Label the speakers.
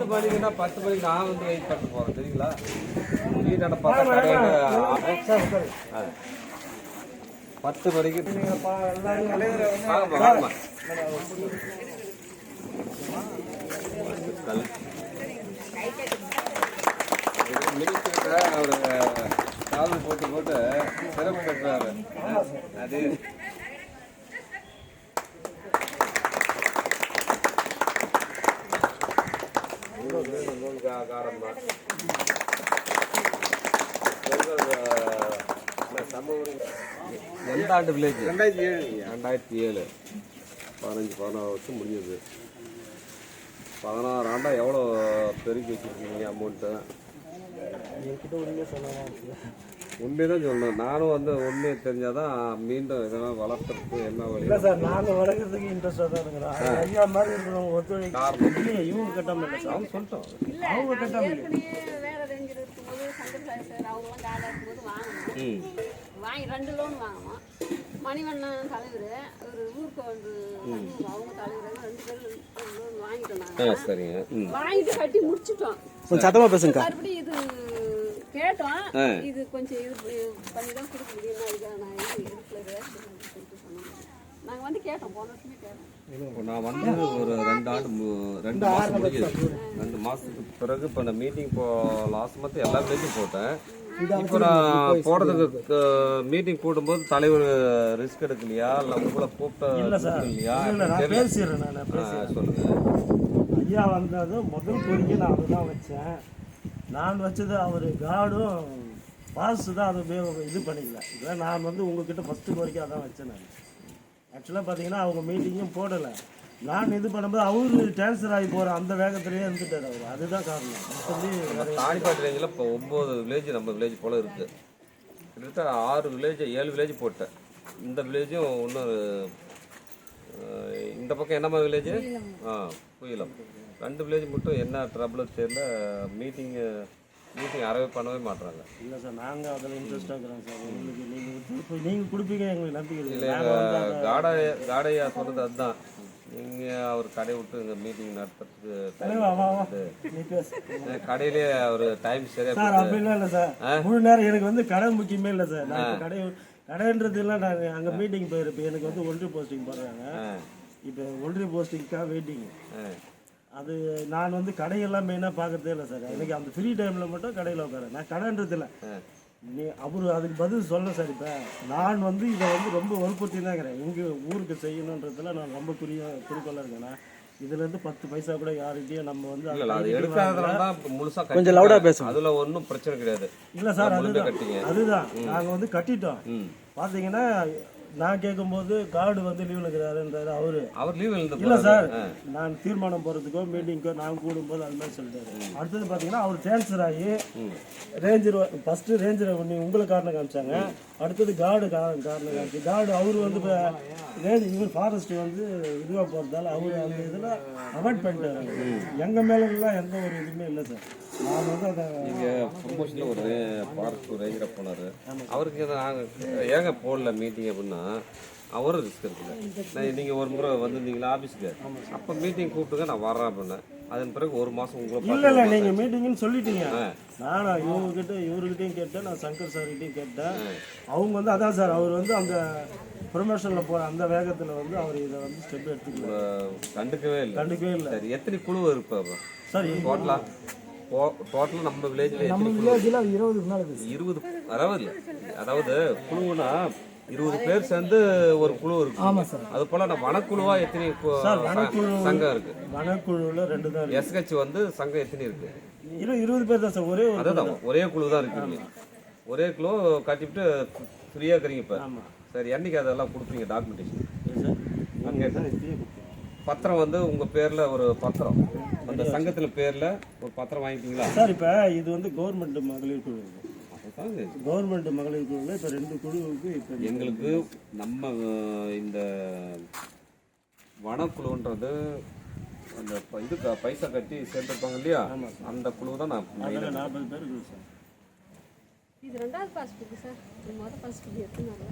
Speaker 1: 10 மணிக்குன்னா 10 மணிக்கு நான் வந்து வெயிட் பண்ணிட்டு போறேன் தெரியுங்களா? வீட்டாண்ட பார்த்தா 10 மணிக்கு மினிஸ்டர் அவரு காவல் போட்டு போட்டு சிறப்பு பெற்றாரு. அது எந்த ஆண்டு வில்லேஜ்? 2007 15-16 வருஷம் முடிஞ்சது. 16 ஆண்டா எவ்வளோ பெருக்கி வச்சுருக்கீங்க அமௌண்ட்டு?
Speaker 2: என்கிட்ட உண்மையை சொல்லலாம்.
Speaker 1: உண்மையை தான் சொல்லணும். நானும் வந்து உண்மையை தெரிஞ்சாதான் மீண்டும் இதெல்லாம் வளர்த்துறதுக்கு என்ன வழி?
Speaker 2: இல்லை சார், நாங்கள் வளர்க்குறதுக்கு இன்ட்ரெஸ்டாக தான் இருக்கிறோம். ஐயா மாதிரி இருக்கிறவங்க ஒத்துழைக்க இல்லையா? இவங்க கட்டாமல் இல்லை சார், அவங்க சொல்லிட்டோம். அவங்க கட்டாமல் இல்லை.
Speaker 3: வேற ரேஞ்சில் இருக்கும்போது சங்கர் சார் அவங்களாம் கார்டாக இருக்கும்போது வாங்கி 2 லோன் வாங்கணும். மணிவண்ணன் தலைவர் ஒரு ஊருக்கு வந்து அவங்க தலைவர் 2 பேர் லோன் வாங்கிட்டோம். நாங்கள்
Speaker 1: சரிங்க.
Speaker 3: வாங்கிட்டு கட்டி முடிச்சிட்டோம்.
Speaker 2: சத்தமா பேசுங்க.
Speaker 3: மறுபடியும் இது கேட்டோம். இது கொஞ்சம் இது பண்ணி தான் கொடுக்க முடியும். அதுக்காக நான் இது நாங்கள் வந்து கேட்டோம். போன வருஷமே கேட்டோம்.
Speaker 1: நான் வந்து ஒரு 2 மாதம் முடிஞ்சது. 2 மாதத்துக்கு பிறகு இப்போ நான் மீட்டிங் லாஸ்ட் மந்த் எல்லா பேஜும் போட்டேன். இப்போ நான் போடுறதுக்கு மீட்டிங் கூடும்போது தலைவர் ரிஸ்க் எடுக்கலையா இல்லை உங்களை கூப்பிட்ட இல்லையா? சொல்லுங்க.
Speaker 2: ஐயா வந்தது முதல் கோரிக்கை நான் அதுதான் வச்சேன். நான் வச்சது அவர் கார்டும் பாஸ் தான் அது இது பண்ணிக்கல. இல்லை, நான் வந்து உங்ககிட்ட ஃபஸ்ட்டு கோரிக்கை அதான் வச்சேன். நான் ஆக்சுவலாக பார்த்தீங்கன்னா அவங்க மீட்டிங்கும் போடலை. நான் இது பண்ணும்போது அவரு டிரான்ஸ்ஃபர் ஆகி போகிற அந்த வேகத்திலேயே இருந்துட்டார் அவர். அதுதான் காரணம்.
Speaker 1: தாணிப்பாட்டு ரேஞ்சில் இப்போ 9 வில்லேஜ் நம்ம வில்லேஜ் போல் இருக்குது. கிட்டத்தட்ட 6 வில்லேஜ் 7 வில்லேஜ் போட்டேன். இந்த வில்லேஜும் இன்னொரு இந்த பக்கம் என்னம்மா வில்லேஜ்? குயிலம். 2 வில்லேஜ் மட்டும் என்ன ட்ரபிள் தெரியல. மீட்டிங் அறவே பண்ணவே மாட்டுறாங்க.
Speaker 2: இல்லை சார், நாங்கள் அதில் இன்ட்ரெஸ்டாக இருக்கிறோம் சார். உங்களுக்கு நீங்கள் கொடுப்பீங்க எங்களுக்கு நம்பிக்கை
Speaker 1: இல்லை. காடையா சொன்னது அதுதான். நீங்கள் அவர் கடை விட்டு இங்கே மீட்டிங் நடத்துறதுக்கு கடையிலே அவர் டைம் சரியா
Speaker 2: சார். அப்படிலாம் இல்லை சார், முழு நேரம் எனக்கு வந்து கடை முக்கியமே இல்லை சார். நான் கடைன்றது இல்லை. நான் அங்கே மீட்டிங் போயிருப்பேன். எனக்கு வந்து ஒன்றிய போஸ்டிங் போடுறாங்க. இப்போ ஒன்றிய போஸ்டிங்காக வெயிட்டிங். அது நான் வந்து கடையெல்லாம் மெயினாக பார்க்கறதே இல்லை சார். எனக்கு அந்த ஃப்ரீ டைமில் மட்டும் கடையில் உட்காரேன். நான் கடைன்றது இல்லை. அவர் அதுக்கு பதில் சொல்ல சார். இப்போ நான் வந்து இதை வந்து ரொம்ப வற்புறுத்தி தான் இருக்கிறேன். எங்கள் ஊருக்கு செய்யணுன்றதுல நான் ரொம்ப குறிக்கோளாக இருக்கேன். இதுலேருந்து 10 பைசா கூட யார்கிட்டயும் நம்ம வந்து
Speaker 1: கொஞ்சம் லவுடாக பேசுவோம். அதில் ஒன்றும் பிரச்சனை கிடையாது.
Speaker 2: இல்லை சார், அதுதான் நாங்கள் வந்து கட்டிட்டோம். பார்த்தீங்கன்னா நான் கேட்கும்போது கார்டு வந்து லீவில் இருக்கிறாருன்றாரு. அவர் லீவ் இல்லை சார். நான் தீர்மானம் போகிறதுக்கோ மீட்டிங்கோ நான் கூடும்போது அது மாதிரி சொல்லிட்டாரு. அடுத்தது பார்த்தீங்கன்னா அவர் டிரான்ஸ்ஃபர் ஆகி ரேஞ்சர் ஃபஸ்ட்டு ரேஞ்சரை பண்ணி உங்களுக்கு காரணம் காமிச்சாங்க. அடுத்தது கார்டு காமிச்சு கார்டு அவர் வந்து இப்போ இவர் ஃபாரஸ்ட் வந்து இதுவாக போகிறதால அவர் அந்த இதில் அவாய்ட் பண்ணிட்டாரு. எங்கள் மேலாம் எந்த ஒரு இதுவுமே இல்லை சார். நான் வந்து அதை
Speaker 1: நீங்கள் ப்ரொமோஷனில் ஒரு ஃபாரஸ்ட் ரேஞ்சராக போனார். அவருக்கு நாங்கள் ஏங்க போடல மீட்டிங் அப்படின்னா அவரும் ரிஸ்க் இருக்குல்ல. நீங்கள் ஒரு முறை வந்திருந்தீங்களா ஆஃபீஸுக்கு? அப்போ மீட்டிங் கூப்பிட்டுங்க நான் வர்றேன் அப்படின்னேன். அதன் பிறகு ஒரு மாதம் உங்களை
Speaker 2: இல்லை நீங்கள் மீட்டிங்னு சொல்லிட்டீங்க. நான் இவர்கிட்டையும் கேட்டேன், நான் சங்கர் சார்கிட்டையும் கேட்டேன். அவங்க வந்து அதான் சார், அவர் வந்து அந்த ப்ரொமோஷனில் போகிற அந்த வேகத்தில் வந்து அவர் இதை வந்து ஸ்டெப் எடுத்துக்கல. கண்டுக்கவே இல்லை.
Speaker 1: சரி, எத்தனை குழு இருப்பாங்க சார் டோட்டலாக நம்ம வில்லேஜில்? 20 அதாவது குழுனா 20 பேர் சேர்ந்து ஒரு குழு இருக்கு. ஆமா சார். அது போல நம்ம வனக்குழுவா எத்தனை சங்கம் இருக்கு?
Speaker 2: வனக்குழுல 2 தான்.
Speaker 1: எஸ்ஹெச் வந்து சங்கம் எத்தனை இருக்கு?
Speaker 2: 20 பேர் தான் சார்.
Speaker 1: ஒரே குழு தான் இருக்கு. ஒரே குழு கட்டிவிட்டு ஃப்ரீயா இருக்கிறீங்க இப்ப. சரி, என்னைக்கு அதெல்லாம் கொடுப்பீங்க டாக்குமெண்டேஷன்? பத்திரம் வந்து உங்க பேர்ல ஒரு பத்திரம், அந்த சங்கத்துல பேர்ல ஒரு பத்திரம் வாங்கிட்டீங்களா
Speaker 2: சார்? இப்ப இது வந்து கவர்மெண்ட் மகளிர் குழு. கவர்மெண்ட் மகளிர் குழுவில் இப்போ 2 குழுவுக்கு இப்போ
Speaker 1: எங்களுக்கு நம்ம இந்த வனக்குழுன்றது அந்த இது பைசா கட்டி சேர்த்துருப்பாங்க இல்லையா, அந்த குழு தான் நான்
Speaker 2: 40 பேர் இருக்குது சார்.
Speaker 3: இது 2வது பாஸ்புக் சார். முதல் பாஸ்புக் எடுத்துனாங்க.